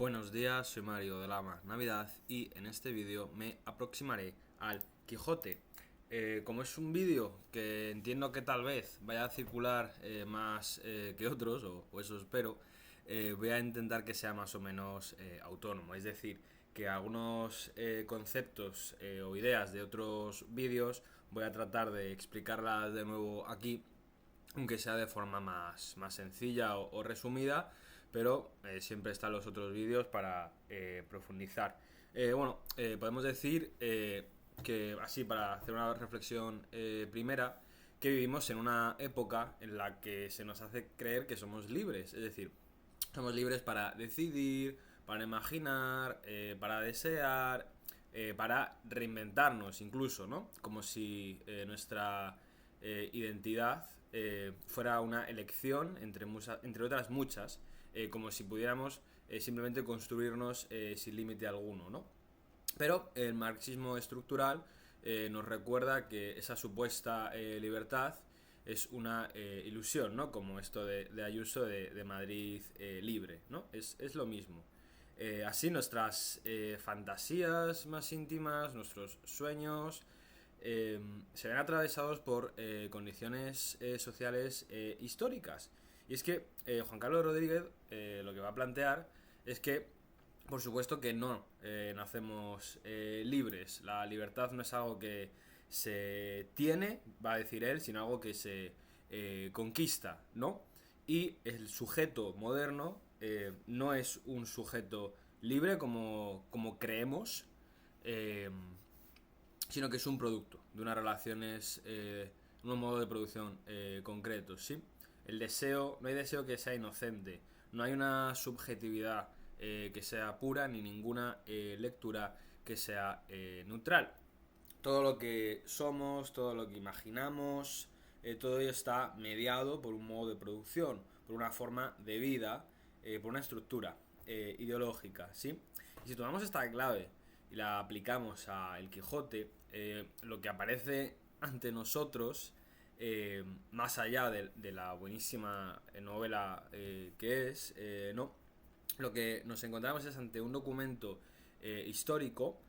Buenos días, soy Mario de Lama Navidad y en este vídeo me aproximaré al Quijote. Como es un vídeo que entiendo que tal vez vaya a circular más que otros, o eso espero, voy a intentar que sea más o menos autónomo. Es decir, que algunos conceptos o ideas de otros vídeos voy a tratar de explicarlas de nuevo aquí, aunque sea de forma más sencilla o resumida, pero siempre están los otros vídeos para profundizar. Podemos decir que así, para hacer una reflexión primera, que vivimos en una época en la que se nos hace creer que somos libres, es decir, somos libres para decidir, para imaginar, para desear, para reinventarnos incluso, ¿no? Como si nuestra identidad fuera una elección entre otras muchas, como si pudiéramos simplemente construirnos sin límite alguno, ¿no? Pero el marxismo estructural nos recuerda que esa supuesta libertad es una ilusión, ¿no? Como esto de Ayuso de Madrid libre, ¿no? Es lo mismo. Así nuestras fantasías más íntimas, nuestros sueños, se ven atravesados por condiciones sociales históricas. Y es que Juan Carlos Rodríguez lo que va a plantear es que, por supuesto que no nacemos libres. La libertad no es algo que se tiene, va a decir él, sino algo que se conquista, ¿no? Y el sujeto moderno no es un sujeto libre como creemos, eh, sino que es un producto de unas relaciones, unos modos de producción concretos, ¿sí? El deseo, no hay deseo que sea inocente, no hay una subjetividad que sea pura, ni ninguna lectura que sea neutral. Todo lo que somos, todo lo que imaginamos, todo ello está mediado por un modo de producción, por una forma de vida, por una estructura ideológica, ¿sí? Y si tomamos esta clave y la aplicamos a El Quijote, lo que aparece ante nosotros, más allá de la buenísima novela que es, ¿no? Lo que nos encontramos es ante un documento histórico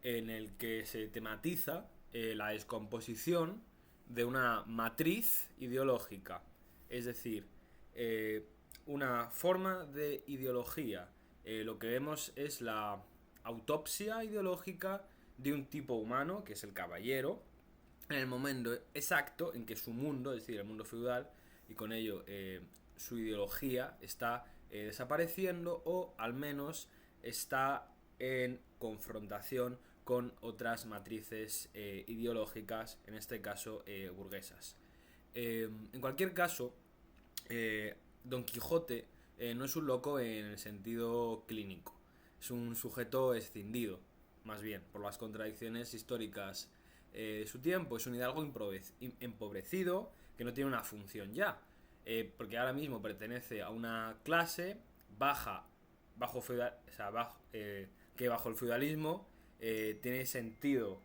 en el que se tematiza la descomposición de una matriz ideológica, es decir, una forma de ideología. Lo que vemos es la autopsia ideológica de un tipo humano, que es el caballero, en el momento exacto en que su mundo, es decir, el mundo feudal, y con ello su ideología está desapareciendo, o al menos está en confrontación con otras matrices ideológicas, en este caso burguesas. En cualquier caso, Don Quijote no es un loco en el sentido clínico, es un sujeto escindido, más bien, por las contradicciones históricas de su tiempo. Es un hidalgo empobrecido que no tiene una función ya, porque ahora mismo pertenece a una clase baja, bajo feudal, o sea, que bajo el feudalismo tiene sentido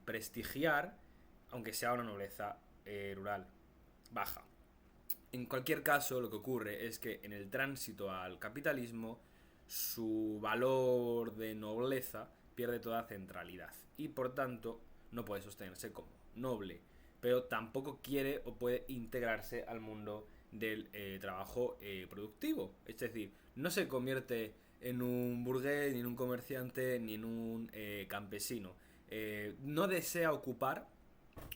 prestigiar, aunque sea una nobleza rural baja. En cualquier caso, lo que ocurre es que en el tránsito al capitalismo, su valor de nobleza pierde toda centralidad y por tanto no puede sostenerse como noble, pero tampoco quiere o puede integrarse al mundo del trabajo productivo. Es decir, no se convierte en un burgués, ni en un comerciante, ni en un campesino. No desea ocupar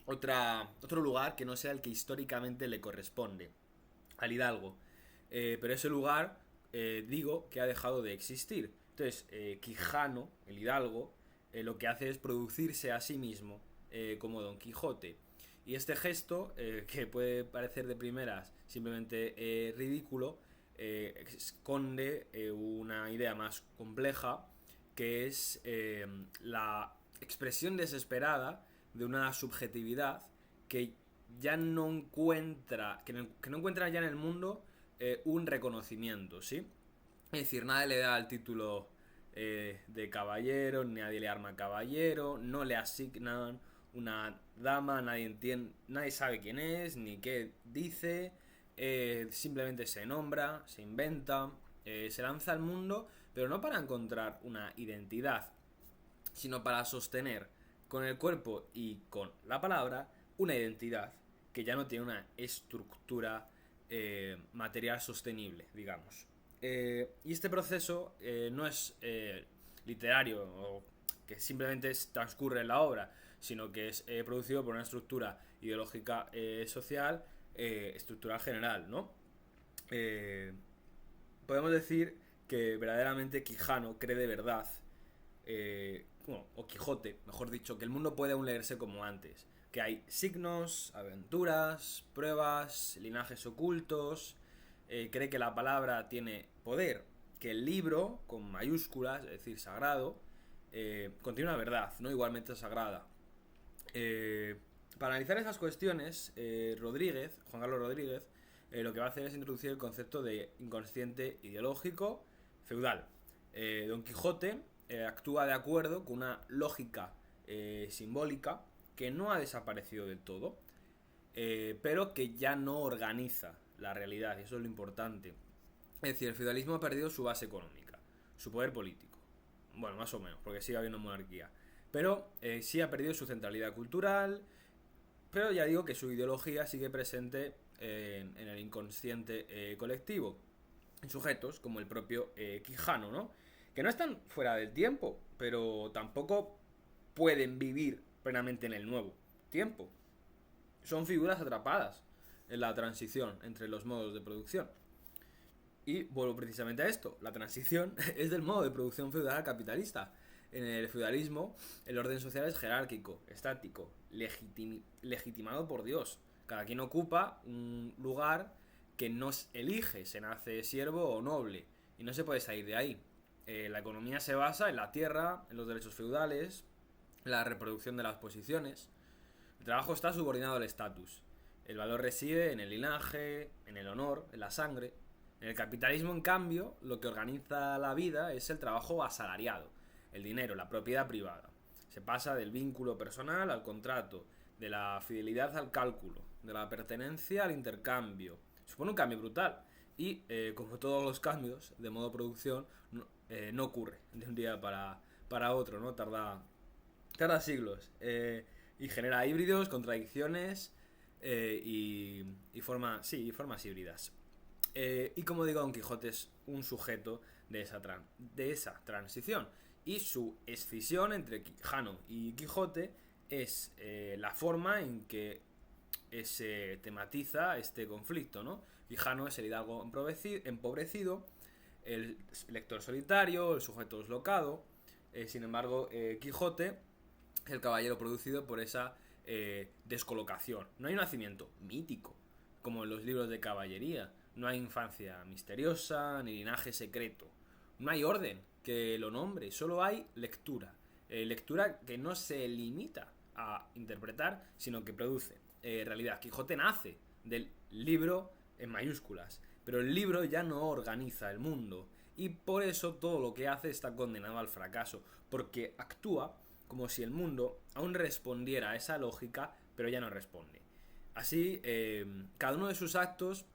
otro lugar que no sea el que históricamente le corresponde al hidalgo. Pero ese lugar, digo, que ha dejado de existir. Entonces, Quijano, el hidalgo, lo que hace es producirse a sí mismo como Don Quijote. Y este gesto, que puede parecer de primeras simplemente ridículo, esconde una idea más compleja, que es la expresión desesperada de una subjetividad que ya no encuentra, que no encuentra ya en el mundo un reconocimiento, ¿sí? Es decir, nadie le da el título de caballero, nadie le arma caballero, no le asignan una dama, nadie entiende, nadie sabe quién es, ni qué dice, simplemente se nombra, se inventa. Se lanza al mundo, pero no para encontrar una identidad, sino para sostener con el cuerpo y con la palabra una identidad que ya no tiene una estructura material sostenible, digamos. Y este proceso no es literario o que simplemente transcurre en la obra, sino que es producido por una estructura ideológica social, estructural general, ¿no? Podemos decir que verdaderamente Quijano cree de verdad, bueno, o Quijote, mejor dicho, que el mundo puede aún leerse como antes, que hay signos, aventuras, pruebas, linajes ocultos, cree que la palabra tiene poder, que el libro, con mayúsculas, es decir, sagrado, contiene una verdad, ¿no? Igualmente sagrada. Para analizar esas cuestiones, Juan Carlos Rodríguez, lo que va a hacer es introducir el concepto de inconsciente ideológico feudal. Don Quijote actúa de acuerdo con una lógica simbólica que no ha desaparecido del todo, pero que ya no organiza la realidad, y eso es lo importante. Es decir, el feudalismo ha perdido su base económica, su poder político. Bueno, más o menos, porque sigue habiendo monarquía. Pero sí ha perdido su centralidad cultural, pero ya digo que su ideología sigue presente en el inconsciente colectivo, en sujetos como el propio Quijano, ¿no? Que no están fuera del tiempo, pero tampoco pueden vivir plenamente en el nuevo tiempo. Son figuras atrapadas en la transición entre los modos de producción. Y vuelvo precisamente a esto, la transición es del modo de producción feudal al capitalista. En el feudalismo, el orden social es jerárquico, estático, legitimado por Dios. Cada quien ocupa un lugar que no elige, se nace siervo o noble, y no se puede salir de ahí. La economía se basa en la tierra, en los derechos feudales, en la reproducción de las posiciones. El trabajo está subordinado al estatus. El valor reside en el linaje, en el honor, en la sangre. En el capitalismo, en cambio, lo que organiza la vida es el trabajo asalariado, el dinero, la propiedad privada. Se pasa del vínculo personal al contrato, de la fidelidad al cálculo, de la pertenencia al intercambio. Supone un cambio brutal y, como todos los cambios de modo producción, no ocurre de un día para otro, ¿no? Tarda siglos y genera híbridos, contradicciones formas híbridas. Y como digo, Don Quijote es un sujeto de esa transición. Y su escisión entre Quijano y Quijote es la forma en que se tematiza este conflicto, ¿no? Quijano es el hidalgo empobrecido, el lector solitario, el sujeto deslocado. Sin embargo, Quijote es el caballero producido por esa descolocación. No hay un nacimiento mítico, como en los libros de caballería. No hay infancia misteriosa, ni linaje secreto. No hay orden que lo nombre, solo hay lectura. Lectura que no se limita a interpretar, sino que produce realidad. Quijote nace del libro en mayúsculas, pero el libro ya no organiza el mundo. Y por eso todo lo que hace está condenado al fracaso, porque actúa como si el mundo aún respondiera a esa lógica, pero ya no responde. Así, cada uno de sus actos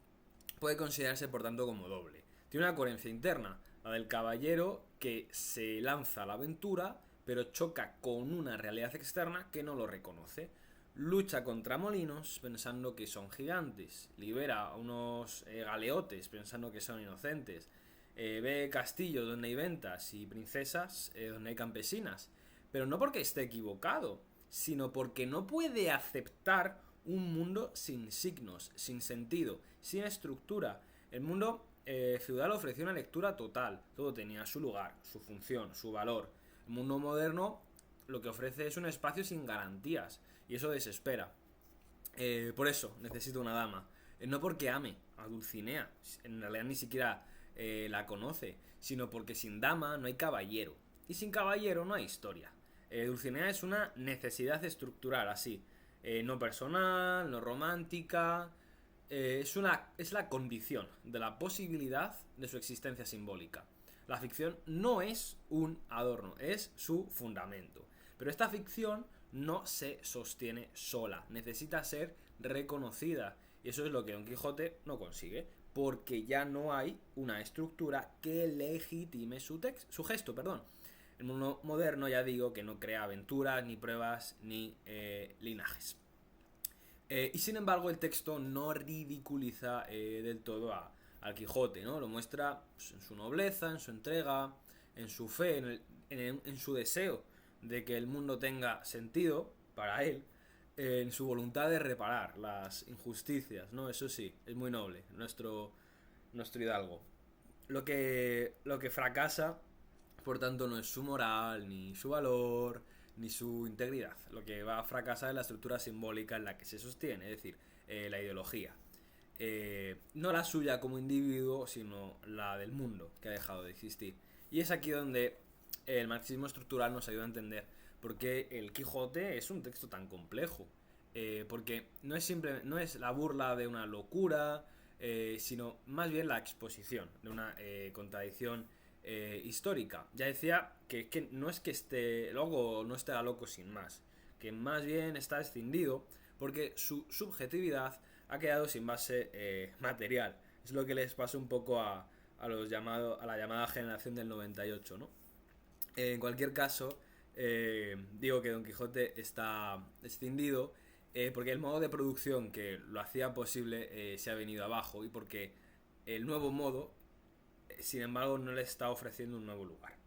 puede considerarse por tanto como doble. Tiene una coherencia interna, la del caballero que se lanza a la aventura, pero choca con una realidad externa que no lo reconoce. Lucha contra molinos pensando que son gigantes, libera a unos galeotes pensando que son inocentes, ve castillos donde hay ventas y princesas donde hay campesinas, pero no porque esté equivocado, sino porque no puede aceptar un mundo sin signos, sin sentido, sin estructura. El mundo feudal ofrecía una lectura total, todo tenía su lugar, su función, su valor. El mundo moderno lo que ofrece es un espacio sin garantías, y eso desespera. Por eso necesito una dama. No porque ame a Dulcinea, en realidad ni siquiera la conoce, sino porque sin dama no hay caballero, y sin caballero no hay historia. Dulcinea es una necesidad estructural, así. No personal, no romántica. Es la condición de la posibilidad de su existencia simbólica. La ficción no es un adorno, es su fundamento. Pero esta ficción no se sostiene sola, necesita ser reconocida. Y eso es lo que Don Quijote no consigue. porque ya no hay una estructura que legitime su gesto, perdón. El mundo moderno, ya digo, que no crea aventuras, ni pruebas, ni linajes. Y sin embargo, el texto no ridiculiza del todo al Quijote, ¿no? Lo muestra pues, en su nobleza, en su entrega, en su fe, en su deseo de que el mundo tenga sentido para él, en su voluntad de reparar las injusticias, ¿no? Eso sí, es muy noble, nuestro hidalgo. Lo que fracasa, por tanto, no es su moral, ni su valor, ni su integridad. Lo que va a fracasar es la estructura simbólica en la que se sostiene, es decir, la ideología. No la suya como individuo, sino la del mundo, que ha dejado de existir. Y es aquí donde el marxismo estructural nos ayuda a entender por qué el Quijote es un texto tan complejo. Porque no es la burla de una locura, sino más bien la exposición de una contradicción histórica. Ya decía que no es que esté loco o no esté loco sin más, que más bien está escindido porque su subjetividad ha quedado sin base material. Es lo que les pasa un poco a la llamada generación del 98, ¿no? En cualquier caso, digo que Don Quijote está escindido porque el modo de producción que lo hacía posible se ha venido abajo y porque el nuevo modo, sin embargo, no le está ofreciendo un nuevo lugar.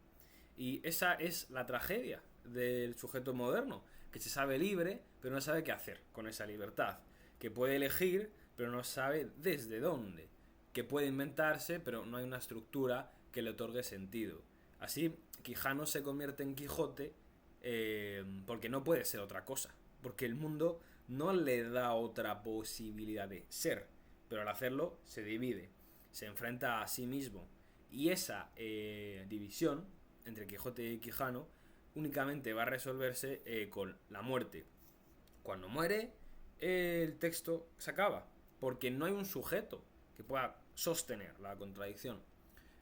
Y esa es la tragedia del sujeto moderno, que se sabe libre, pero no sabe qué hacer con esa libertad, que puede elegir, pero no sabe desde dónde, que puede inventarse, pero no hay una estructura que le otorgue sentido. Así, Quijano se convierte en Quijote porque no puede ser otra cosa, porque el mundo no le da otra posibilidad de ser, pero al hacerlo se divide, se enfrenta a sí mismo, y esa división entre Quijote y Quijano únicamente va a resolverse con la muerte. Cuando muere, el texto se acaba, porque no hay un sujeto que pueda sostener la contradicción.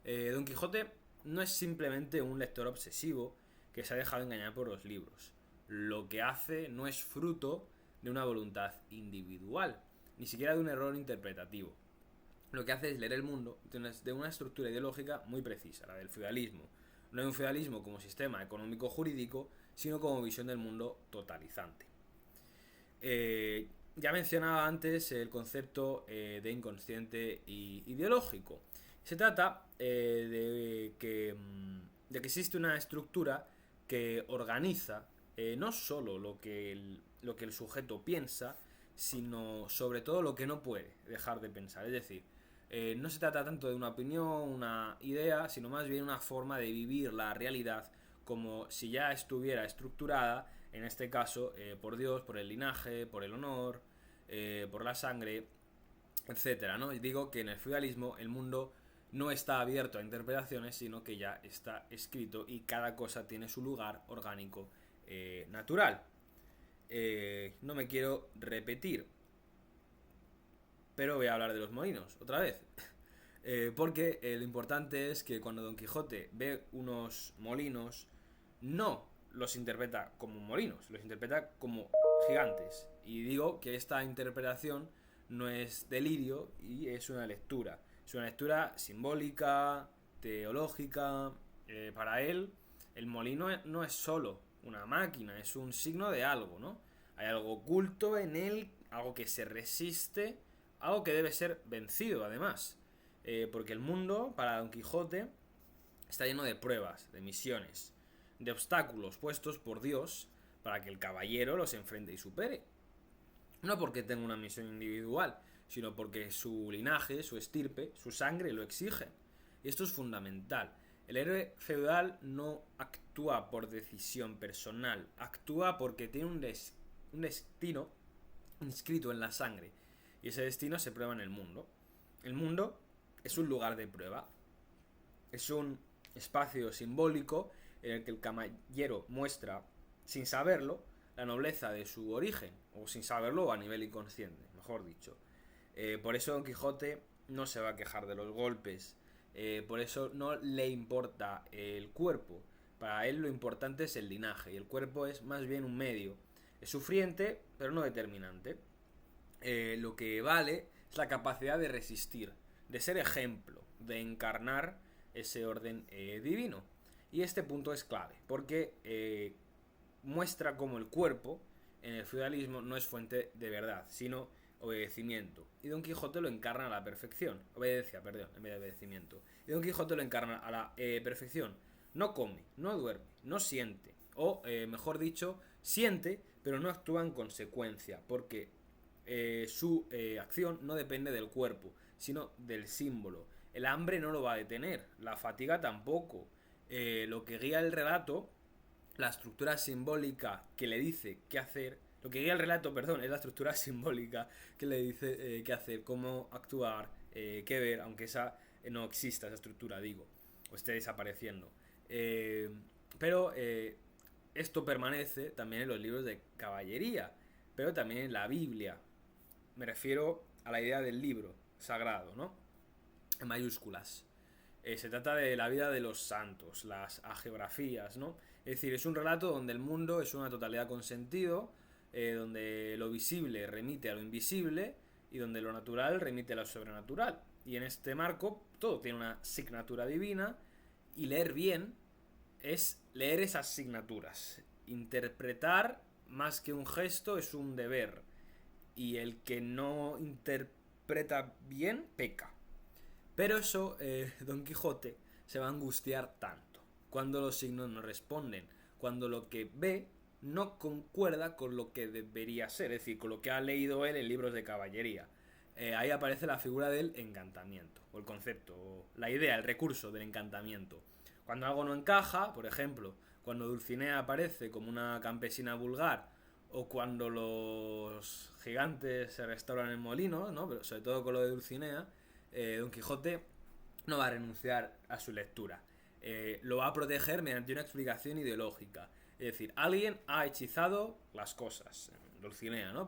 Don Quijote no es simplemente un lector obsesivo que se ha dejado engañar por los libros. Lo que hace no es fruto de una voluntad individual, ni siquiera de un error interpretativo. Lo que hace es leer el mundo de una estructura ideológica muy precisa, la del feudalismo. No de un feudalismo como sistema económico-jurídico, sino como visión del mundo totalizante. Ya mencionaba antes el concepto de inconsciente ideológico. Se trata de que existe una estructura que organiza no solo lo que el sujeto piensa, sino sobre todo lo que no puede dejar de pensar. Es decir, no se trata tanto de una opinión, una idea, sino más bien una forma de vivir la realidad como si ya estuviera estructurada, en este caso, por Dios, por el linaje, por el honor, por la sangre, etcétera, ¿no? Y digo que en el feudalismo el mundo no está abierto a interpretaciones, sino que ya está escrito y cada cosa tiene su lugar orgánico natural. No me quiero repetir, pero voy a hablar de los molinos otra vez. Porque lo importante es que cuando Don Quijote ve unos molinos, no los interpreta como molinos, los interpreta como gigantes. Y digo que esta interpretación no es delirio y es una lectura. Es una lectura simbólica, teológica. Para él, el molino no es solo una máquina, es un signo de algo, ¿no? Hay algo oculto en él, algo que se resiste, algo que debe ser vencido, además. Porque el mundo, para Don Quijote, está lleno de pruebas, de misiones, de obstáculos puestos por Dios para que el caballero los enfrente y supere. No porque tenga una misión individual, sino porque su linaje, su estirpe, su sangre lo exigen. Y esto es fundamental. El héroe feudal no actúa por decisión personal, actúa porque tiene un destino inscrito en la sangre. Y ese destino se prueba en el mundo. El mundo es un lugar de prueba. Es un espacio simbólico en el que el caballero muestra, sin saberlo, la nobleza de su origen, o sin saberlo a nivel inconsciente, mejor dicho. Por eso Don Quijote no se va a quejar de los golpes, por eso no le importa el cuerpo. Para él lo importante es el linaje, y el cuerpo es más bien un medio. Es sufriente, pero no determinante. Lo que vale es la capacidad de resistir, de ser ejemplo, de encarnar ese orden divino. Y este punto es clave, porque muestra cómo el cuerpo en el feudalismo no es fuente de verdad, sino obedecimiento. Y Don Quijote lo encarna a la perfección. Obediencia, perdón, en vez de obedecimiento. Y Don Quijote lo encarna a la perfección. No come, no duerme, no siente. O, mejor dicho, siente, pero no actúa en consecuencia, porque su acción no depende del cuerpo, sino del símbolo. El hambre no lo va a detener, la fatiga tampoco. Lo que guía el relato, la estructura simbólica que le dice qué hacer, lo que guía el relato, perdón, es la estructura simbólica que le dice qué hacer, cómo actuar, qué ver, aunque esa no exista, esa estructura, digo, o esté desapareciendo. Pero esto permanece también en los libros de caballería, pero también en la Biblia. Me refiero a la idea del libro sagrado, ¿no? En mayúsculas. Se trata de la vida de los santos, las hagiografías, ¿no? Es decir, es un relato donde el mundo es una totalidad con sentido, donde lo visible remite a lo invisible y donde lo natural remite a lo sobrenatural. Y en este marco todo tiene una asignatura divina y leer bien es leer esas asignaturas. Interpretar más que un gesto es un deber y el que no interpreta bien peca. Pero eso, Don Quijote se va a angustiar tanto cuando los signos no responden, cuando lo que ve no concuerda con lo que debería ser, es decir, con lo que ha leído él en libros de caballería. Ahí aparece la figura del encantamiento, o el concepto, o la idea, el recurso del encantamiento. Cuando algo no encaja, por ejemplo, cuando Dulcinea aparece como una campesina vulgar, o cuando los gigantes se restauran en molinos, ¿no? Pero sobre todo con lo de Dulcinea, Don Quijote no va a renunciar a su lectura. Lo va a proteger mediante una explicación ideológica. Es decir, alguien ha hechizado las cosas. Dulcinea, ¿no?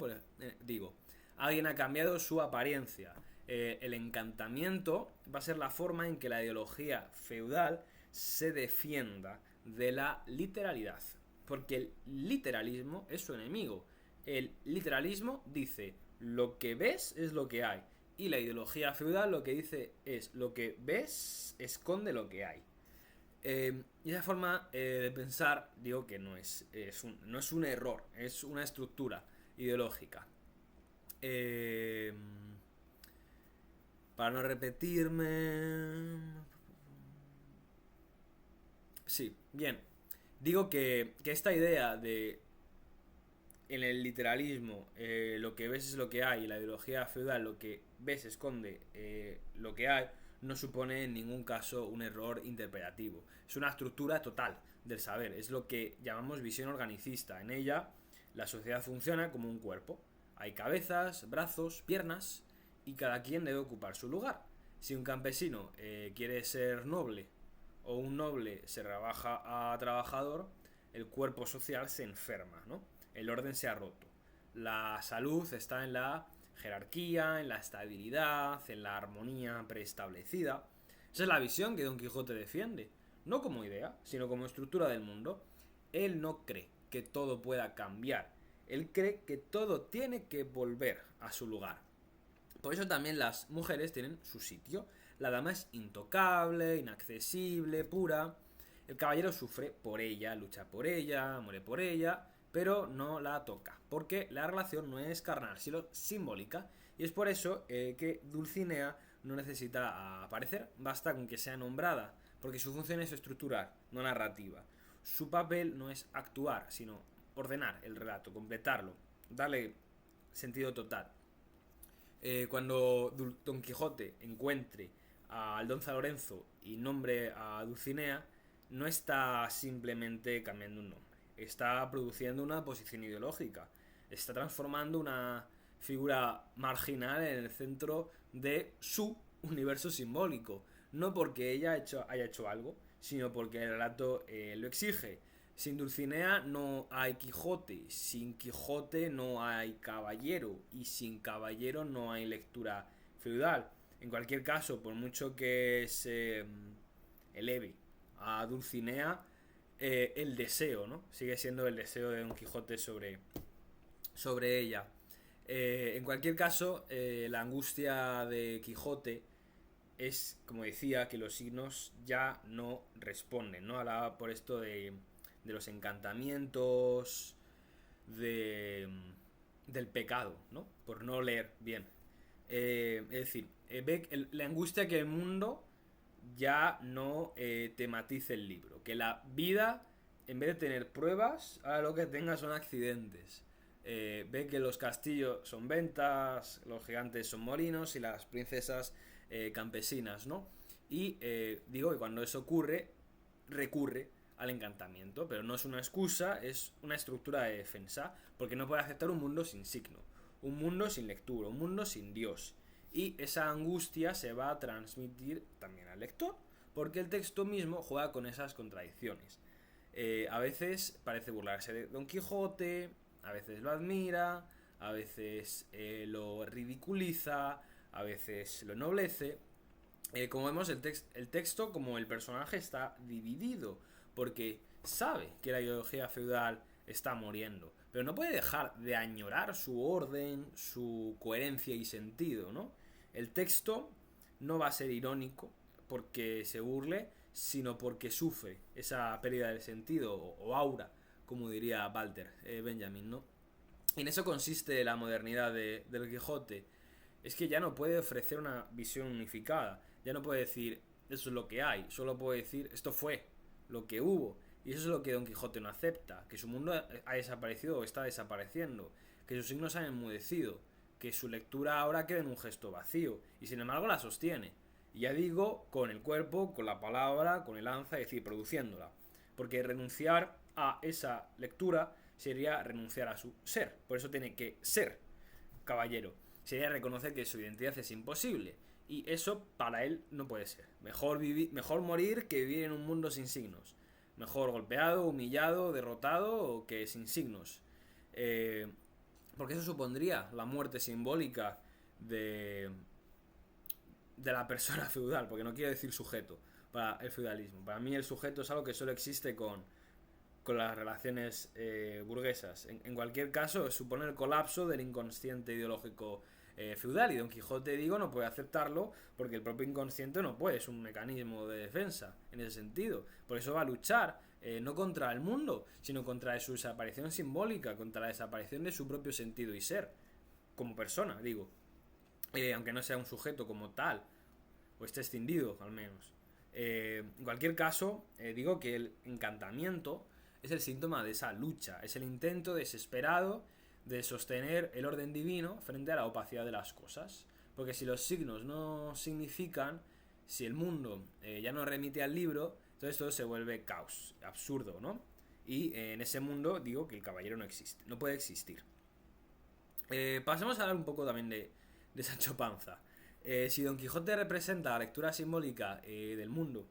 Digo, alguien ha cambiado su apariencia. El encantamiento va a ser la forma en que la ideología feudal se defienda de la literalidad. Porque el literalismo es su enemigo. El literalismo dice, lo que ves es lo que hay. Y la ideología feudal lo que dice es, lo que ves esconde lo que hay. Y esa forma de pensar, digo que no es un error, es una estructura ideológica. Para no repetirme... Sí, bien. Digo que esta idea de en el literalismo lo que ves es lo que hay y la ideología feudal lo que ves esconde lo que hay, no supone en ningún caso un error interpretativo. Es una estructura total del saber, es lo que llamamos visión organicista. En ella la sociedad funciona como un cuerpo. Hay cabezas, brazos, piernas y cada quien debe ocupar su lugar. Si un campesino quiere ser noble o un noble se rebaja a trabajador, el cuerpo social se enferma, ¿no? El orden se ha roto. La salud está en la jerarquía, en la estabilidad, en la armonía preestablecida. Esa es la visión que Don Quijote defiende, no como idea, sino como estructura del mundo. Él no cree que todo pueda cambiar, él cree que todo tiene que volver a su lugar. Por eso también las mujeres tienen su sitio. La dama es intocable, inaccesible, pura. El caballero sufre por ella, lucha por ella, muere por ella, pero no la toca, porque la relación no es carnal, sino simbólica. Y es por eso que Dulcinea no necesita aparecer, basta con que sea nombrada, porque su función es estructural, no narrativa. Su papel no es actuar, sino ordenar el relato, completarlo, darle sentido total. Cuando Don Quijote encuentre al Don San Lorenzo y nombre a Dulcinea, no está simplemente cambiando un nombre, está produciendo una posición ideológica, está transformando una figura marginal en el centro de su universo simbólico, no porque ella haya hecho algo, sino porque el relato lo exige. Sin Dulcinea no hay Quijote, sin Quijote no hay caballero y sin caballero no hay lectura feudal. En cualquier caso, por mucho que se eleve a Dulcinea, el deseo, ¿no? Sigue siendo el deseo de Don Quijote sobre ella. En cualquier caso, la angustia de Quijote es, como decía, que los signos ya no responden, ¿no? Hablaba por esto de los encantamientos, de, del pecado, ¿no? Por no leer bien. Es decir, ve la angustia que el mundo ya no tematice el libro. Que la vida, en vez de tener pruebas, ahora lo que tenga son accidentes. Ve que los castillos son ventas, los gigantes son molinos y las princesas campesinas, ¿no? Y digo que cuando eso ocurre, recurre al encantamiento, pero no es una excusa, es una estructura de defensa, porque no puede aceptar un mundo sin signo, un mundo sin lectura, un mundo sin Dios. Y esa angustia se va a transmitir también al lector, porque el texto mismo juega con esas contradicciones. A veces parece burlarse de Don Quijote, a veces lo admira, a veces lo ridiculiza, a veces lo ennoblece. Como vemos, el texto, como el personaje, está dividido, porque sabe que la ideología feudal está muriendo, pero no puede dejar de añorar su orden, su coherencia y sentido, ¿no? El texto no va a ser irónico porque se burle, sino porque sufre esa pérdida del sentido o aura, como diría Walter Benjamin, ¿no? Y en eso consiste la modernidad del Quijote. Es que ya no puede ofrecer una visión unificada. Ya no puede decir, eso es lo que hay. Solo puede decir, esto fue lo que hubo. Y eso es lo que Don Quijote no acepta. Que su mundo ha desaparecido o está desapareciendo. Que sus signos han enmudecido. Que su lectura ahora queda en un gesto vacío. Y sin embargo la sostiene. Y ya digo, con el cuerpo, con la palabra, con el lanza, es decir, produciéndola. Porque renunciar a esa lectura sería renunciar a su ser. Por eso tiene que ser caballero. Sería reconocer que su identidad es imposible. Y eso para él no puede ser. Mejor morir que vivir en un mundo sin signos. Mejor golpeado, humillado, derrotado que sin signos. Eh, Porque eso supondría la muerte simbólica de la persona feudal. Porque no quiero decir sujeto para el feudalismo. Para mí el sujeto es algo que solo existe con las relaciones burguesas. En cualquier caso, supone el colapso del inconsciente ideológico feudal, y Don Quijote, digo, no puede aceptarlo porque el propio inconsciente no puede, es un mecanismo de defensa en ese sentido. Por eso va a luchar no contra el mundo, sino contra su desaparición simbólica, contra la desaparición de su propio sentido y ser, como persona, digo. Aunque no sea un sujeto como tal, o esté escindido al menos. En cualquier caso, digo que el encantamiento es el síntoma de esa lucha, es el intento desesperado de sostener el orden divino frente a la opacidad de las cosas. Porque si los signos no significan, si el mundo ya no remite al libro, entonces todo se vuelve caos, absurdo, ¿no? Y en ese mundo digo que el caballero no existe, no puede existir. Pasemos a hablar un poco también de Sancho Panza. Si Don Quijote representa la lectura simbólica del mundo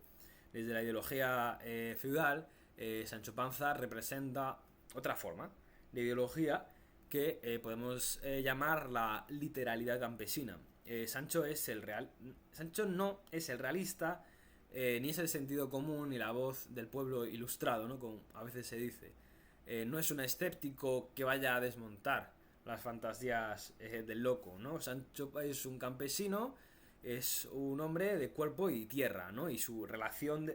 desde la ideología feudal, Sancho Panza representa otra forma de ideología que podemos llamar la literalidad campesina. Sancho no es el realista, ni es el sentido común ni la voz del pueblo ilustrado, ¿no? Como a veces se dice. No es un escéptico que vaya a desmontar las fantasías del loco, ¿no? Sancho es un campesino, es un hombre de cuerpo y tierra, ¿no? Y su relación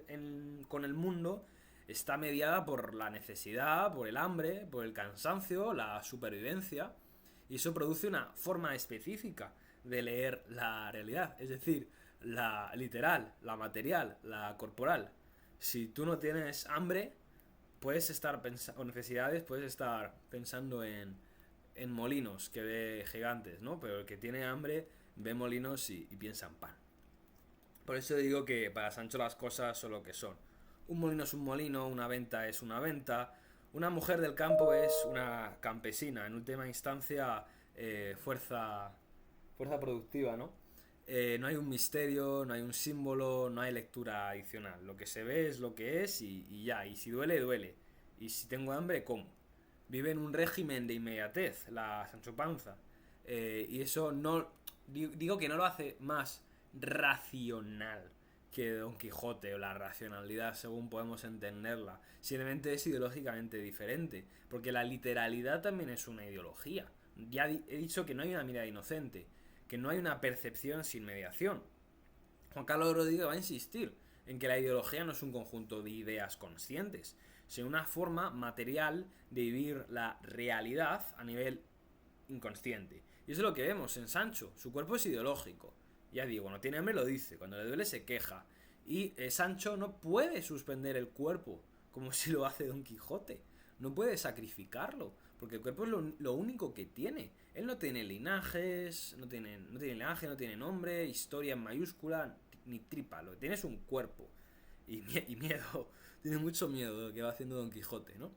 con el mundo está mediada por la necesidad, por el hambre, por el cansancio, la supervivencia, y eso produce una forma específica de leer la realidad, es decir, la literal, la material, la corporal. Si tú no tienes hambre, puedes estar o necesidades, puedes estar pensando en molinos que ve gigantes, ¿no? Pero el que tiene hambre ve molinos y piensa en pan. Por eso digo que para Sancho las cosas son lo que son. Un molino es un molino, una venta es una venta, una mujer del campo es una campesina, en última instancia fuerza productiva, ¿no? No hay un misterio, no hay un símbolo, no hay lectura adicional. Lo que se ve es lo que es y ya. Y si duele, duele. Y si tengo hambre, como. Vive en un régimen de inmediatez, la Sancho Panza. Y eso no. Digo que no lo hace más racional que Don Quijote o la racionalidad según podemos entenderla. Simplemente es ideológicamente diferente. Porque la literalidad también es una ideología. Ya he dicho que no hay una mirada inocente, que no hay una percepción sin mediación. Juan Carlos Rodríguez va a insistir en que la ideología no es un conjunto de ideas conscientes, sino una forma material de vivir la realidad a nivel inconsciente. Y eso es lo que vemos en Sancho. Su cuerpo es ideológico. Ya digo, cuando tiene hambre lo dice, cuando le duele se queja. Y Sancho no puede suspender el cuerpo como si lo hace Don Quijote. No puede sacrificarlo, porque el cuerpo es lo único que tiene. Él no tiene linajes, no tiene linaje, no tiene nombre, historia en mayúscula, ni tripa. Lo que tiene es un cuerpo. Y miedo. Tiene mucho miedo de lo que va haciendo Don Quijote, ¿no?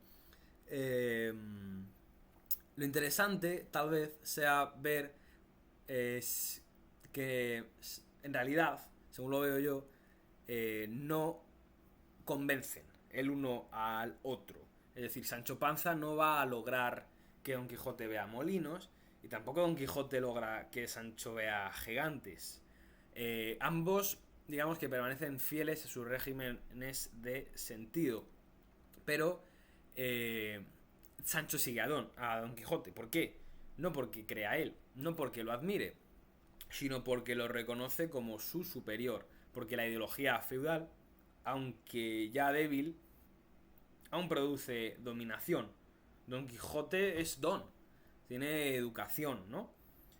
Lo interesante, tal vez, sea ver que en realidad, según lo veo yo, no convencen el uno al otro. Es decir, Sancho Panza no va a lograr que Don Quijote vea molinos y tampoco Don Quijote logra que Sancho vea gigantes. Ambos, digamos que permanecen fieles a sus regímenes de sentido. Pero Sancho sigue a Don Quijote. ¿Por qué? No porque crea él, no porque lo admire, sino porque lo reconoce como su superior. Porque la ideología feudal, aunque ya débil, aún produce dominación. Don Quijote es don, tiene educación, ¿no?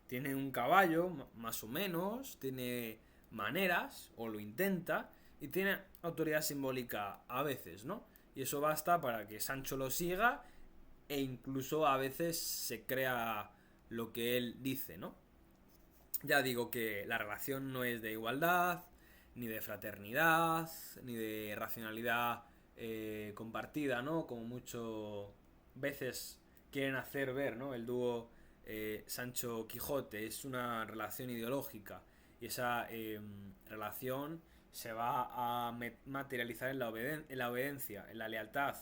Tiene un caballo, más o menos, tiene maneras, o lo intenta, y tiene autoridad simbólica a veces, ¿no? Y eso basta para que Sancho lo siga e incluso a veces se crea lo que él dice, ¿no? Ya digo que la relación no es de igualdad, ni de fraternidad, ni de racionalidad compartida, ¿no? Como muchas veces quieren hacer ver, ¿no? El dúo Sancho-Quijote es una relación ideológica y esa relación se va a materializar en la obediencia, en la lealtad,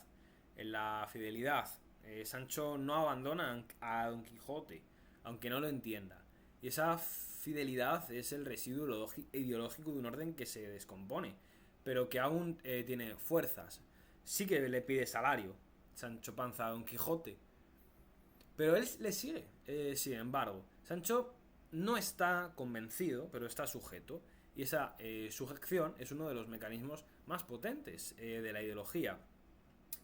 en la fidelidad. Sancho no abandona a Don Quijote, aunque no lo entienda. Y esa fidelidad es el residuo ideológico de un orden que se descompone, pero que aún tiene fuerzas. Sí que le pide salario, Sancho Panza a Don Quijote, pero él le sigue. Sin embargo, Sancho no está convencido, pero está sujeto. Y esa sujeción es uno de los mecanismos más potentes de la ideología.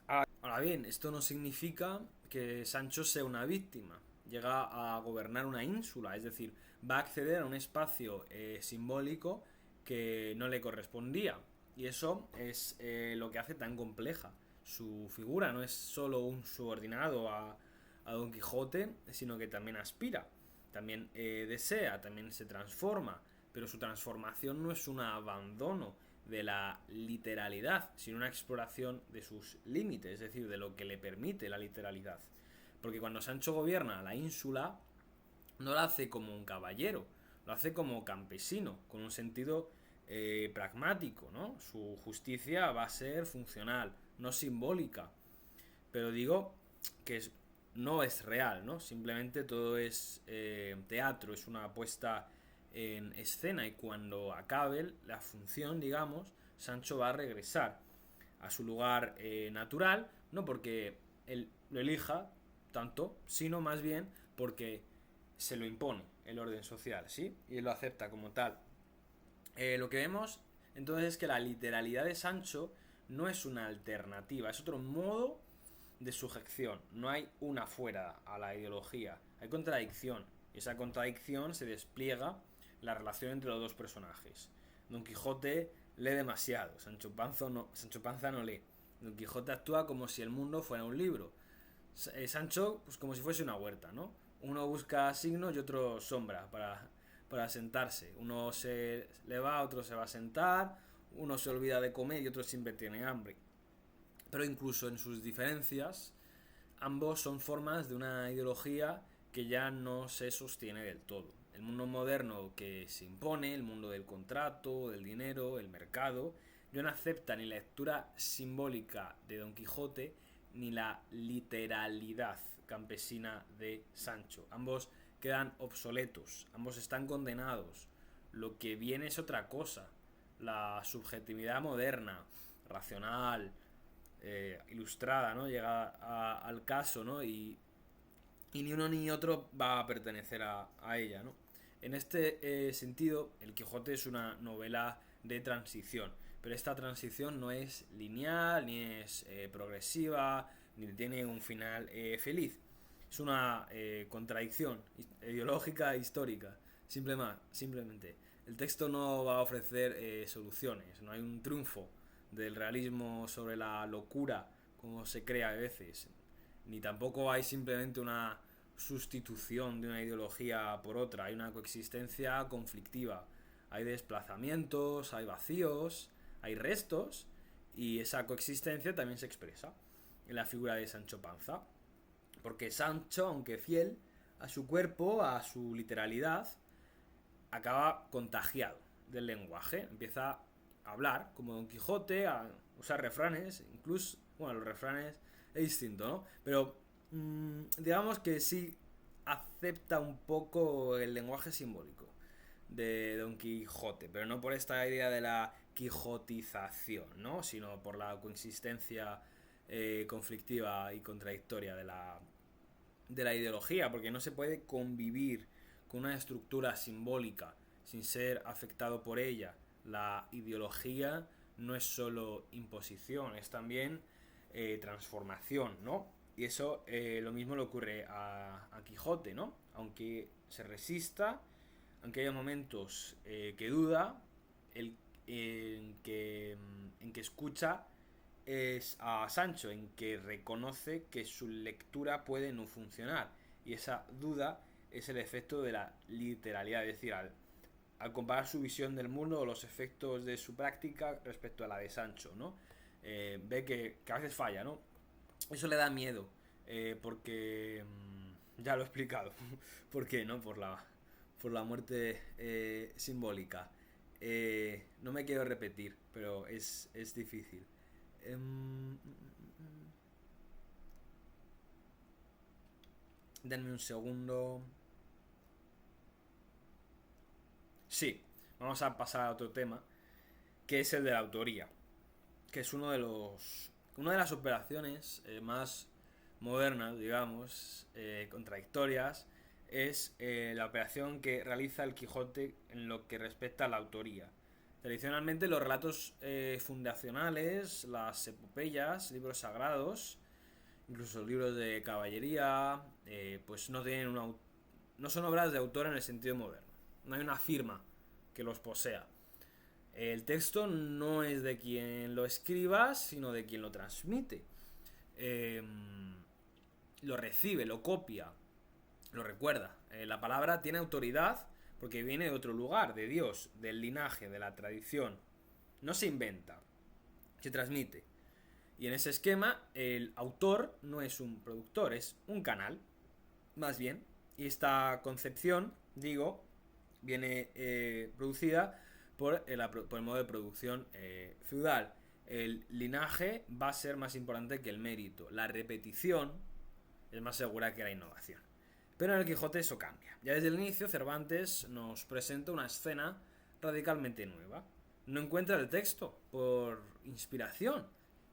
Ahora bien, esto no significa que Sancho sea una víctima. Llega a gobernar una ínsula, es decir, va a acceder a un espacio simbólico que no le correspondía. Y eso es lo que hace tan compleja su figura. No es solo un subordinado a Don Quijote, sino que también aspira, también desea, también se transforma. Pero su transformación no es un abandono de la literalidad, sino una exploración de sus límites, es decir, de lo que le permite la literalidad. Porque cuando Sancho gobierna la ínsula, no lo hace como un caballero, lo hace como campesino, con un sentido pragmático, ¿no? Su justicia va a ser funcional, no simbólica. Pero digo que no es real, ¿no? Simplemente todo es teatro, es una puesta en escena y cuando acabe la función, digamos, Sancho va a regresar a su lugar natural, no porque él lo elija tanto, sino más bien porque se lo impone el orden social, ¿sí? Y él lo acepta como tal. Lo que vemos entonces es que la literalidad de Sancho no es una alternativa, es otro modo de sujeción. No hay una fuera a la ideología, hay contradicción. Y esa contradicción se despliega en la relación entre los dos personajes. Don Quijote lee demasiado, Sancho Panza no lee. Don Quijote actúa como si el mundo fuera un libro. Sancho, pues como si fuese una huerta, ¿no? Uno busca signos y otro sombra para sentarse. Uno se le va, otro se va a sentar, uno se olvida de comer y otro siempre tiene hambre. Pero incluso en sus diferencias, ambos son formas de una ideología que ya no se sostiene del todo. El mundo moderno que se impone, el mundo del contrato, del dinero, el mercado, ya no acepta ni la lectura simbólica de Don Quijote ni la literalidad campesina de Sancho. Ambos quedan obsoletos, ambos están condenados. Lo que viene es otra cosa, la subjetividad moderna, racional, ilustrada, ¿no? Llega al caso, ¿no? Y ni uno ni otro va a pertenecer a ella, ¿no? En este sentido, El Quijote es una novela de transición, pero esta transición no es lineal, ni es progresiva, ni tiene un final feliz. Es una contradicción ideológica e histórica, simplemente. El texto no va a ofrecer soluciones, no hay un triunfo del realismo sobre la locura, como se cree a veces, ni tampoco hay simplemente una sustitución de una ideología por otra, hay una coexistencia conflictiva, hay desplazamientos, hay vacíos, hay restos, y esa coexistencia también se expresa en la figura de Sancho Panza, porque Sancho, aunque fiel a su cuerpo, a su literalidad, acaba contagiado del lenguaje, empieza a hablar como Don Quijote, a usar refranes, incluso, bueno, los refranes es distinto, ¿no? Pero digamos que sí acepta un poco el lenguaje simbólico de Don Quijote, pero no por esta idea de la quijotización, ¿no? Sino por la consistencia conflictiva y contradictoria de la ideología, porque no se puede convivir con una estructura simbólica sin ser afectado por ella. La ideología no es solo imposición, es también transformación, ¿no? Y eso lo mismo le ocurre a Quijote, ¿no? Aunque se resista, aunque haya momentos que duda, el, en que escucha es a Sancho, en que reconoce que su lectura puede no funcionar. Y esa duda es el efecto de la literalidad, es decir, al comparar su visión del mundo o los efectos de su práctica respecto a la de Sancho, ¿no? Ve que a veces falla, ¿no? Eso le da miedo, porque ya lo he explicado, ¿por qué? ¿No? Por la muerte simbólica. No me quiero repetir, pero es difícil. Denme un segundo. Sí, vamos a pasar a otro tema, que es el de la autoría, que es una de las operaciones más modernas, digamos, contradictorias, es la operación que realiza el Quijote en lo que respecta a la autoría. Tradicionalmente los relatos fundacionales, las epopeyas, libros sagrados, incluso libros de caballería, pues no tienen no son obras de autor en el sentido moderno. No hay una firma que los posea. El texto no es de quien lo escriba, sino de quien lo transmite. Eh, lo recibe, lo copia, lo recuerda. La palabra tiene autoridad porque viene de otro lugar, de Dios, del linaje, de la tradición. No se inventa, se transmite. Y en ese esquema, el autor no es un productor, es un canal, más bien. Y esta concepción, digo, viene producida por el modo de producción feudal. El linaje va a ser más importante que el mérito. La repetición es más segura que la innovación. Pero en el Quijote eso cambia. Ya desde el inicio Cervantes nos presenta una escena radicalmente nueva. No encuentra el texto por inspiración,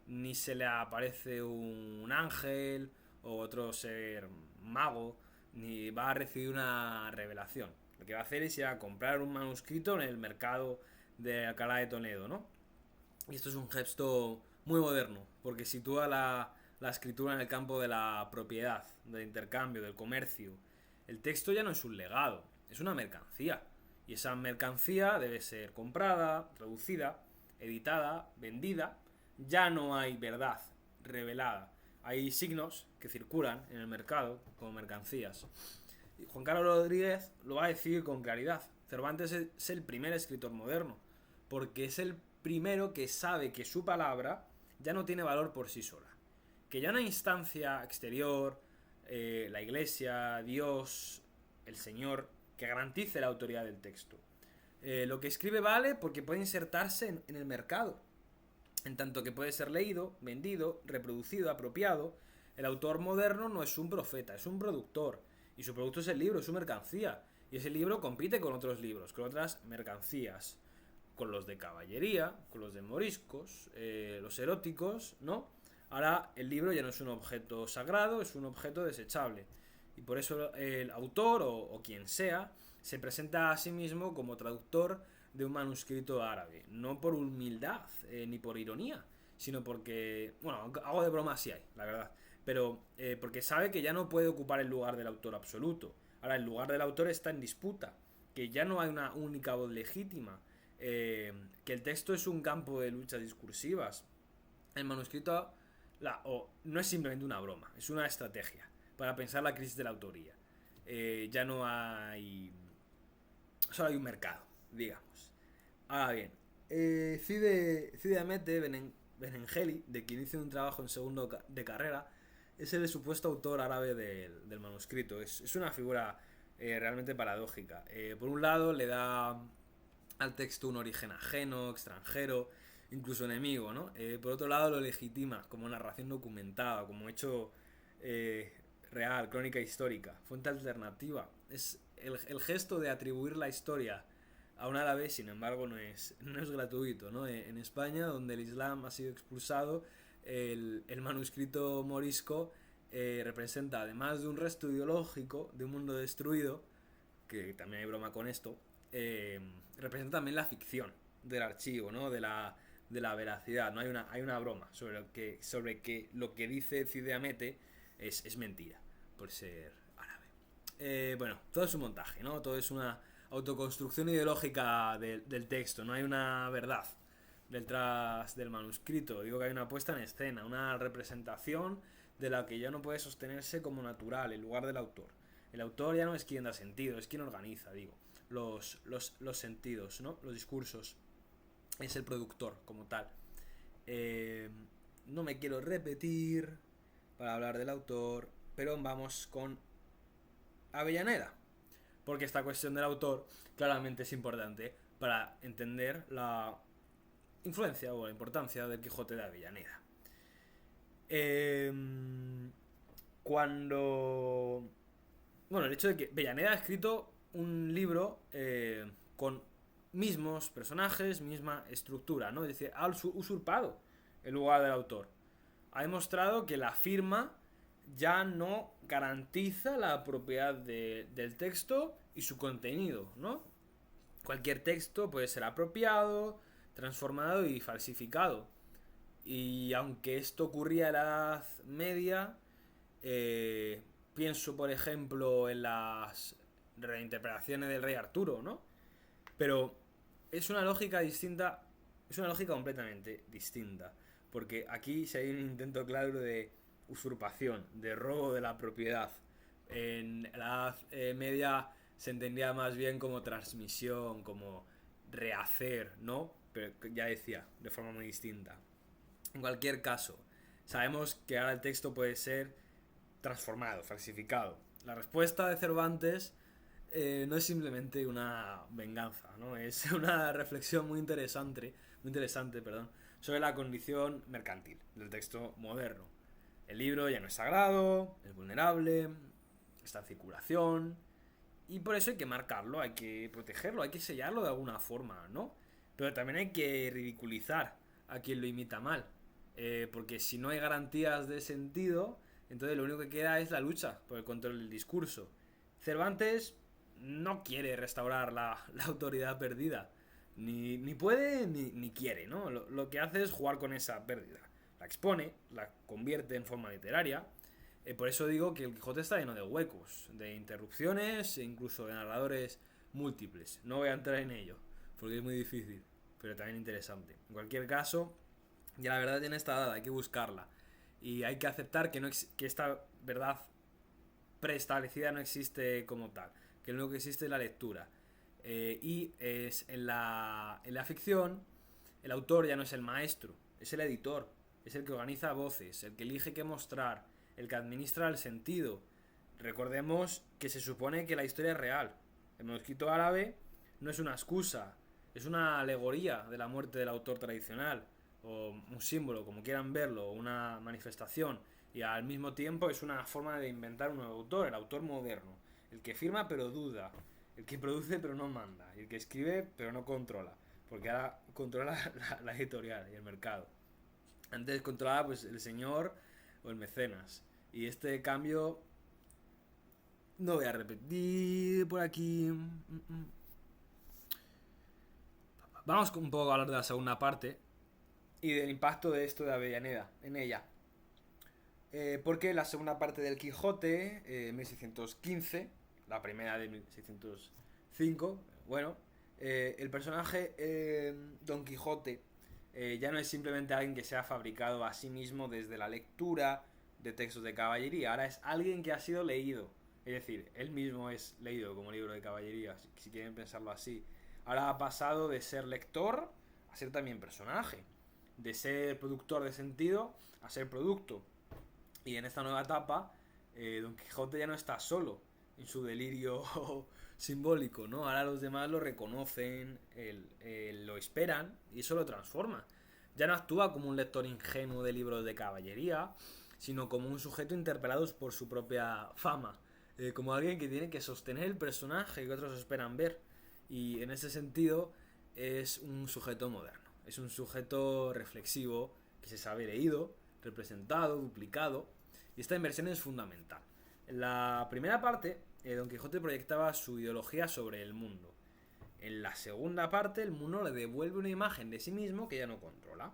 ni se le aparece un ángel o otro ser mago, ni va a recibir una revelación. Lo que va a hacer es ir a comprar un manuscrito en el mercado de Alcalá de Toledo, ¿no? Y esto es un gesto muy moderno, porque sitúa la escritura en el campo de la propiedad, del intercambio, del comercio. El texto ya no es un legado, es una mercancía. Y esa mercancía debe ser comprada, traducida, editada, vendida. Ya no hay verdad revelada. Hay signos que circulan en el mercado como mercancías. Y Juan Carlos Rodríguez lo va a decir con claridad. Cervantes es el primer escritor moderno, porque es el primero que sabe que su palabra ya no tiene valor por sí sola. Que ya una instancia exterior, la iglesia, Dios, el Señor, que garantice la autoridad del texto. Lo que escribe vale porque puede insertarse en el mercado, en tanto que puede ser leído, vendido, reproducido, apropiado. El autor moderno no es un profeta, es un productor. Y su producto es el libro, es su mercancía. Y ese libro compite con otros libros, con otras mercancías. Con los de caballería, con los de moriscos, los eróticos, ¿no? Ahora el libro ya no es un objeto sagrado, es un objeto desechable. Y por eso el autor o quien sea se presenta a sí mismo como traductor de un manuscrito árabe, no por humildad ni por ironía, sino porque, bueno, algo de broma sí hay, la verdad, pero porque sabe que ya no puede ocupar el lugar del autor absoluto. Ahora, el lugar del autor está en disputa, que ya no hay una única voz legítima, que el texto es un campo de luchas discursivas. El manuscrito no es simplemente una broma, es una estrategia para pensar la crisis de la autoría. Ya no hay... Solo hay un mercado, digamos. Ahora bien, Cide Hamete Benengeli, de quien hice un trabajo en segundo de carrera, es el supuesto autor árabe del manuscrito. Es una figura realmente paradójica. Por un lado, le da al texto un origen ajeno, extranjero, incluso enemigo, ¿no? Por otro lado, lo legitima como narración documentada, como hecho eh, real, crónica histórica, fuente alternativa. Es el gesto de atribuir la historia a un árabe, sin embargo, no es gratuito, ¿no? En España, donde el Islam ha sido expulsado, el manuscrito morisco representa, además de un resto ideológico de un mundo destruido, que también hay broma con esto, representa también la ficción del archivo, ¿no? De la veracidad. ¿No? Hay una broma sobre que lo que dice Cide Hamete es mentira, por ser árabe. Bueno, todo es un montaje, ¿no? Todo es una autoconstrucción ideológica del texto, no hay una verdad detrás del manuscrito. Digo que hay una puesta en escena, una representación de la que ya no puede sostenerse como natural, en lugar del autor. El autor ya no es quien da sentido, es quien organiza, digo, los sentidos, ¿no? Los discursos. Es el productor como tal. Eh, no me quiero repetir para hablar del autor, pero vamos con Avellaneda, porque esta cuestión del autor claramente es importante para entender la influencia o la importancia del Quijote de Avellaneda. Eh, cuando... Bueno, el hecho de que Avellaneda ha escrito un libro con mismos personajes, misma estructura, ¿no? Es decir, ha usurpado el lugar del autor. Ha demostrado que la firma ya no garantiza la propiedad del texto y su contenido, ¿no? Cualquier texto puede ser apropiado, transformado y falsificado. Y aunque esto ocurría en la Edad Media, pienso por ejemplo en las reinterpretaciones del Rey Arturo, ¿no? Pero es una lógica distinta, es una lógica completamente distinta, porque aquí si hay un intento claro de usurpación, de robo de la propiedad. En la Edad Media se entendía más bien como transmisión, como rehacer, ¿no? Pero ya decía, de forma muy distinta. En cualquier caso, sabemos que ahora el texto puede ser transformado, falsificado. La respuesta de Cervantes no es simplemente una venganza, ¿no? Es una reflexión muy interesante, perdón, sobre la condición mercantil del texto moderno. El libro ya no es sagrado, es vulnerable, está en circulación y por eso hay que marcarlo, hay que protegerlo, hay que sellarlo de alguna forma, ¿no? Pero también hay que ridiculizar a quien lo imita mal, porque si no hay garantías de sentido, entonces lo único que queda es la lucha por el control del discurso. Cervantes no quiere restaurar la autoridad perdida, ni puede ni quiere, ¿no? Lo que hace es jugar con esa pérdida. La expone, la convierte en forma literaria. Por eso digo que el Quijote está lleno de huecos, de interrupciones e incluso de narradores múltiples. No voy a entrar en ello, porque es muy difícil, pero también interesante. En cualquier caso, ya la verdad tiene esta dada, hay que buscarla. Y hay que aceptar que esta verdad preestablecida no existe como tal, que lo único que existe es la lectura. Y es en la ficción, el autor ya no es el maestro, es el editor, es el que organiza voces, el que elige qué mostrar, el que administra el sentido. Recordemos que se supone que la historia es real. El manuscrito árabe no es una excusa, es una alegoría de la muerte del autor tradicional, o un símbolo, como quieran verlo, o una manifestación, y al mismo tiempo es una forma de inventar un nuevo autor, el autor moderno, el que firma pero duda, el que produce pero no manda, y el que escribe pero no controla, porque ahora controla la editorial y el mercado. Antes controlaba pues el señor o el mecenas, y este cambio No voy a repetir por aquí. Vamos un poco a hablar de la segunda parte y del impacto de esto de Avellaneda en ella. Porque la segunda parte del Quijote, 1615, la primera de 1605, bueno, el personaje Don Quijote ya no es simplemente alguien que se ha fabricado a sí mismo desde la lectura de textos de caballería, ahora es alguien que ha sido leído. Es decir, él mismo es leído como libro de caballería, si quieren pensarlo así. Ahora ha pasado de ser lector a ser también personaje, de ser productor de sentido a ser producto. Y en esta nueva etapa, Don Quijote ya no está solo en su delirio simbólico, ¿no? Ahora los demás lo reconocen, lo esperan y eso lo transforma. Ya no actúa como un lector ingenuo de libros de caballería, sino como un sujeto interpelado por su propia fama, como alguien que tiene que sostener el personaje que otros esperan ver. Y en ese sentido es un sujeto moderno, es un sujeto reflexivo que se sabe leído, representado, duplicado, y esta inversión es fundamental. En la primera parte, Don Quijote proyectaba su ideología sobre el mundo. En la segunda parte, el mundo le devuelve una imagen de sí mismo que ya no controla,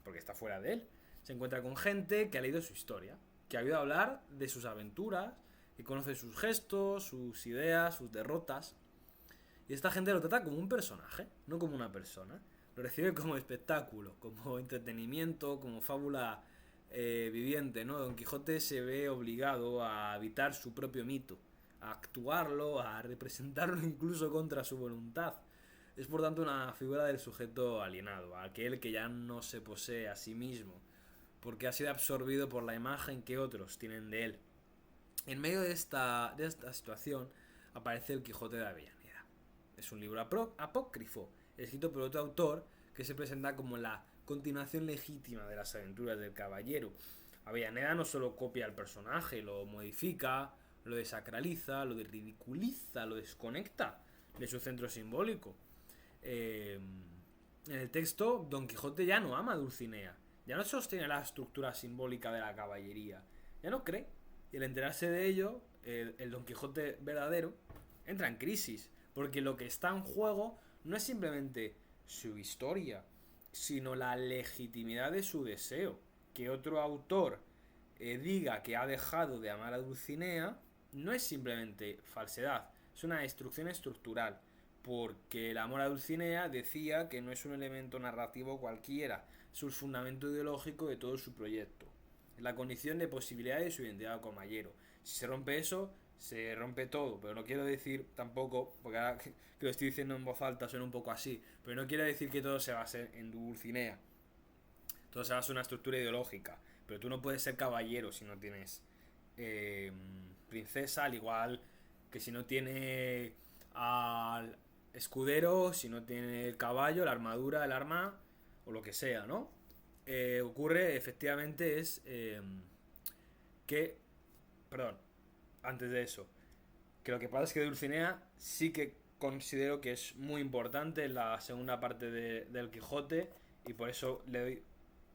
porque está fuera de él. Se encuentra con gente que ha leído su historia, que ha oído hablar de sus aventuras, que conoce sus gestos, sus ideas, sus derrotas. Y esta gente lo trata como un personaje, no como una persona. Lo recibe como espectáculo, como entretenimiento, como fábula viviente, ¿no? Don Quijote se ve obligado a habitar su propio mito, a actuarlo, a representarlo incluso contra su voluntad. Es por tanto una figura del sujeto alienado, aquel que ya no se posee a sí mismo, porque ha sido absorbido por la imagen que otros tienen de él. En medio de esta situación aparece el Quijote de Avellaneda. Es un libro apócrifo, escrito por otro autor que se presenta como la continuación legítima de las aventuras del caballero. Avellaneda no solo copia al personaje, lo modifica, lo desacraliza, lo ridiculiza, lo desconecta de su centro simbólico. En el texto, Don Quijote ya no ama a Dulcinea, ya no sostiene la estructura simbólica de la caballería, ya no cree. Y al enterarse de ello, el Don Quijote verdadero entra en crisis, porque lo que está en juego no es simplemente su historia, sino la legitimidad de su deseo. Que otro autor diga que ha dejado de amar a Dulcinea no es simplemente falsedad, es una destrucción estructural, porque el amor a Dulcinea decía que no es un elemento narrativo cualquiera, es un fundamento ideológico de todo su proyecto, es la condición de posibilidad de su identidad como caballero. Si se rompe eso, se rompe todo, pero no quiero decir tampoco, porque ahora que lo estoy diciendo en voz alta suena un poco así, pero no quiero decir que todo se base en Dulcinea, todo se basa en una estructura ideológica, pero tú no puedes ser caballero si no tienes eh, princesa, al igual que si no tiene al escudero, si no tiene el caballo, la armadura, el arma o lo que sea, ¿no? Ocurre efectivamente es que, perdón, antes de eso, que lo que pasa es que Dulcinea sí que considero que es muy importante en la segunda parte del Quijote y por eso le doy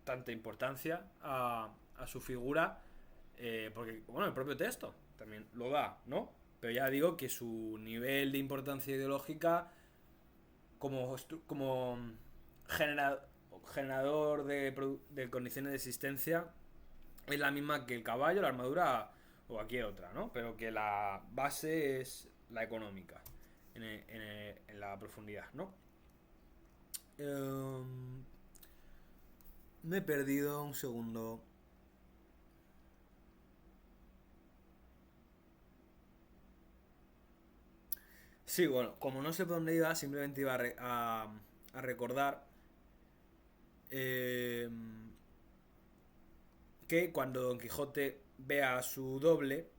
tanta importancia a su figura, porque, bueno, el propio texto también lo da, ¿no? Pero ya digo que su nivel de importancia ideológica como genera, generador de condiciones de existencia es la misma que el caballo, la armadura o cualquier otra, ¿no? Pero que la base es la económica en la profundidad, ¿no? Me he perdido un segundo. Sí, bueno, como no sé por dónde iba, simplemente iba a recordar eh, que cuando Don Quijote ve a su doble,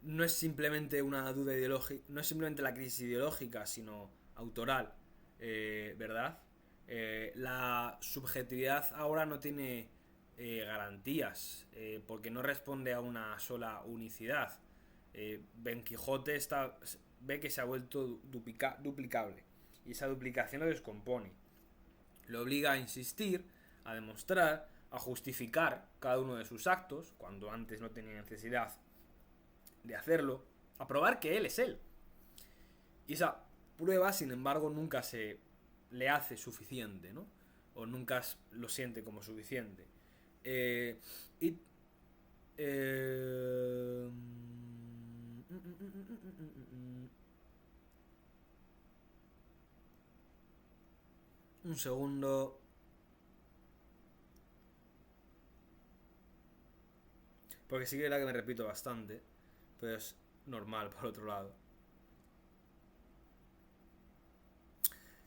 no es simplemente una duda ideológica, no es simplemente la crisis ideológica, sino autoral, ¿verdad? La subjetividad ahora no tiene garantías, porque no responde a una sola unicidad. Ben Quijote ve que se ha vuelto duplicable y esa duplicación lo descompone. Lo obliga a insistir, a demostrar, a justificar cada uno de sus actos, cuando antes no tenía necesidad de hacerlo, a probar que él es él. Y esa prueba, sin embargo, nunca se le hace suficiente, ¿no? O nunca lo siente como suficiente. Y... un segundo. Porque sí que era que me repito bastante. Pero es normal, por otro lado.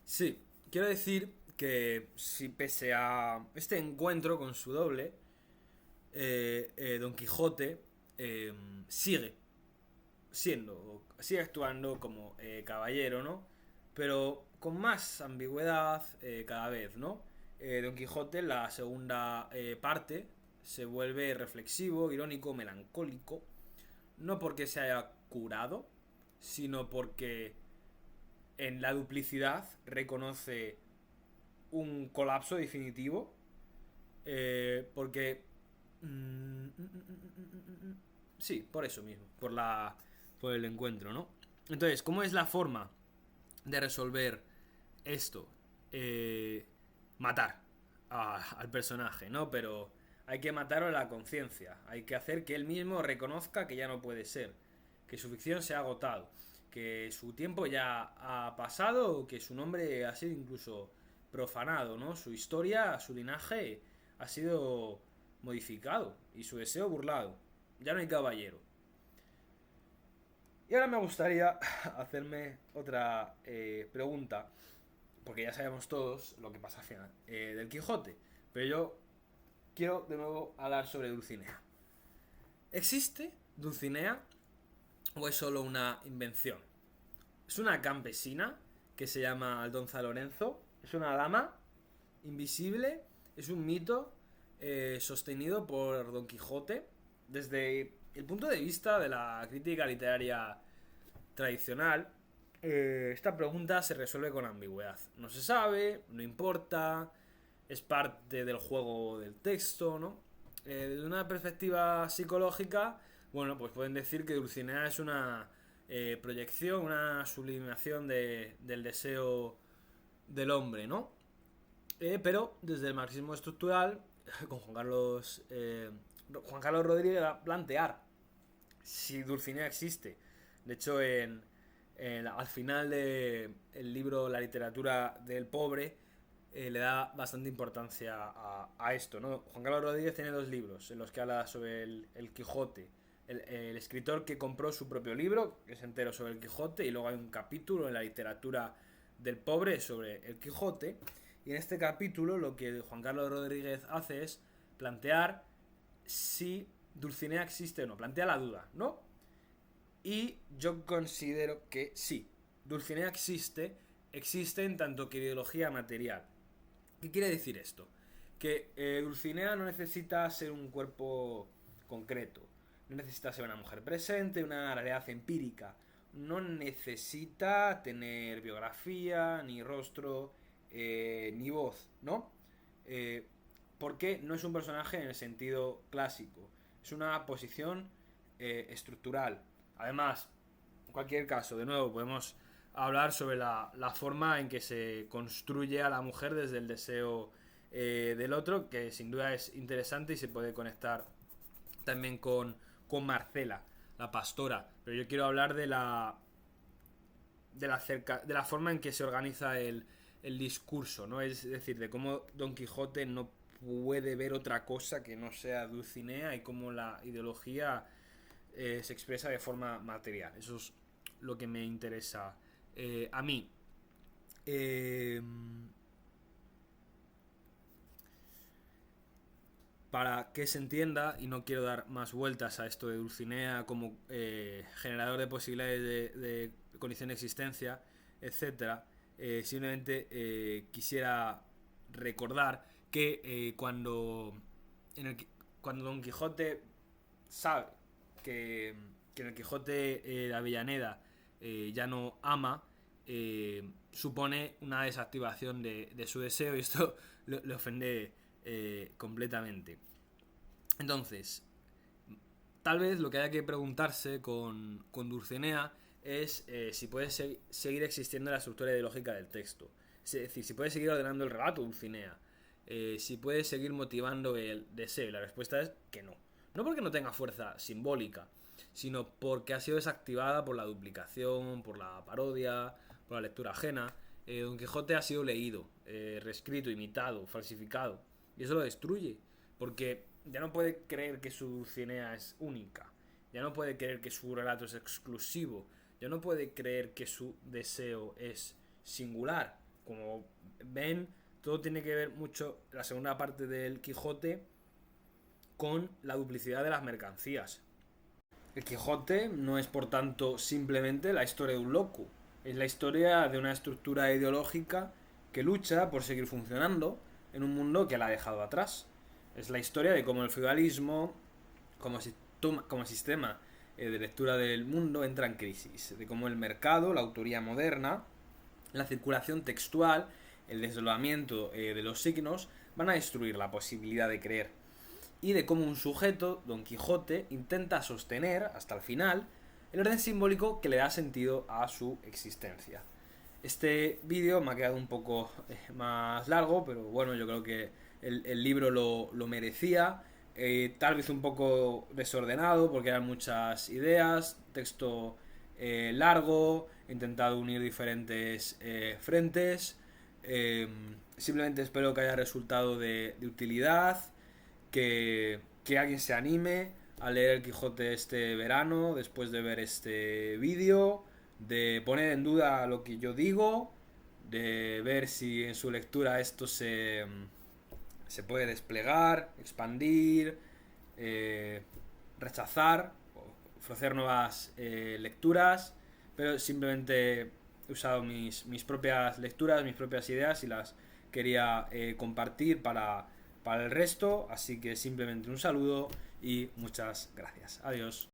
Sí, quiero decir que si pese a este encuentro con su doble, Don Quijote sigue sigue actuando como caballero, ¿no? Pero con más ambigüedad cada vez, ¿no? Don Quijote, la segunda parte, se vuelve reflexivo, irónico, melancólico, no porque se haya curado, sino porque en la duplicidad reconoce un colapso definitivo, porque... sí, por eso mismo, por el encuentro, ¿no? Entonces, ¿cómo es la forma de resolver esto? Matar al personaje, ¿no? Pero hay que matarlo en la conciencia. Hay que hacer que él mismo reconozca que ya no puede ser, que su ficción se ha agotado, que su tiempo ya ha pasado o que su nombre ha sido incluso profanado, ¿no? Su historia, su linaje ha sido modificado y su deseo burlado. Ya no hay caballero. Y ahora me gustaría hacerme otra pregunta, porque ya sabemos todos lo que pasa al final del Quijote. Pero yo quiero de nuevo hablar sobre Dulcinea. ¿Existe Dulcinea o es solo una invención? Es una campesina que se llama Aldonza Lorenzo. Es una dama invisible. Es un mito sostenido por Don Quijote desde el punto de vista de la crítica literaria tradicional. Esta pregunta se resuelve con ambigüedad. No se sabe, no importa, es parte del juego del texto, ¿no? Desde una perspectiva psicológica, bueno, pues pueden decir que Dulcinea es una proyección, una sublimación del deseo del hombre, ¿no? Pero desde el marxismo estructural, con Juan Carlos Rodríguez va a plantear si Dulcinea existe. De hecho, al final del libro La literatura del pobre, le da bastante importancia a esto, ¿no? Juan Carlos Rodríguez tiene dos libros en los que habla sobre el Quijote. El escritor que compró su propio libro, que es entero sobre el Quijote, y luego hay un capítulo en la literatura del pobre sobre el Quijote. Y en este capítulo lo que Juan Carlos Rodríguez hace es plantear si Dulcinea existe o no. Plantea la duda, ¿no? Y yo considero que sí, Dulcinea existe en tanto que ideología material. ¿Qué quiere decir esto? Que Dulcinea no necesita ser un cuerpo concreto, no necesita ser una mujer presente, una realidad empírica, no necesita tener biografía, ni rostro, ni voz, ¿no? Porque no es un personaje en el sentido clásico, es una posición estructural. Además, en cualquier caso, de nuevo, podemos hablar sobre la forma en que se construye a la mujer desde el deseo del otro, que sin duda es interesante y se puede conectar también con Marcela, la pastora. Pero yo quiero hablar de la forma en que se organiza el discurso, ¿no? Es decir, de cómo Don Quijote no puede ver otra cosa que no sea Dulcinea y cómo la ideología se expresa de forma material. Eso es lo que me interesa a mí. Para que se entienda, y no quiero dar más vueltas a esto de Dulcinea como generador de posibilidades de condición de existencia, etcétera, simplemente quisiera recordar que cuando Don Quijote sabe que en el Quijote de Avellaneda ya no ama, supone una desactivación de su deseo y esto le ofende completamente. Entonces, tal vez lo que haya que preguntarse con Dulcinea es si puede seguir existiendo la estructura ideológica del texto. Es decir, si puede seguir ordenando el relato Dulcinea. Si puede seguir motivando el deseo. Y la respuesta es que no. No porque no tenga fuerza simbólica, sino porque ha sido desactivada por la duplicación, por la parodia, por la lectura ajena. Don Quijote ha sido leído, reescrito, imitado, falsificado. Y eso lo destruye. Porque ya no puede creer que su Dulcinea es única. Ya no puede creer que su relato es exclusivo. Ya no puede creer que su deseo es singular. Como ven, todo tiene que ver mucho, la segunda parte del Quijote, con la duplicidad de las mercancías. El Quijote no es, por tanto, simplemente la historia de un loco. Es la historia de una estructura ideológica que lucha por seguir funcionando en un mundo que la ha dejado atrás. Es la historia de cómo el feudalismo, como sistema de lectura del mundo, entra en crisis. De cómo el mercado, la autoría moderna, la circulación textual, el desdoblamiento de los signos, van a destruir la posibilidad de creer. Y de cómo un sujeto, Don Quijote, intenta sostener, hasta el final, el orden simbólico que le da sentido a su existencia. Este vídeo me ha quedado un poco más largo, pero bueno, yo creo que el libro lo merecía. Tal vez un poco desordenado, porque eran muchas ideas, texto largo, he intentado unir diferentes frentes. Simplemente espero que haya resultado de utilidad, que alguien se anime a leer el Quijote este verano después de ver este vídeo, de poner en duda lo que yo digo, de ver si en su lectura esto se puede desplegar, expandir, rechazar, ofrecer nuevas lecturas, pero simplemente he usado mis propias lecturas, mis propias ideas y las quería compartir para el resto, así que simplemente un saludo y muchas gracias. Adiós.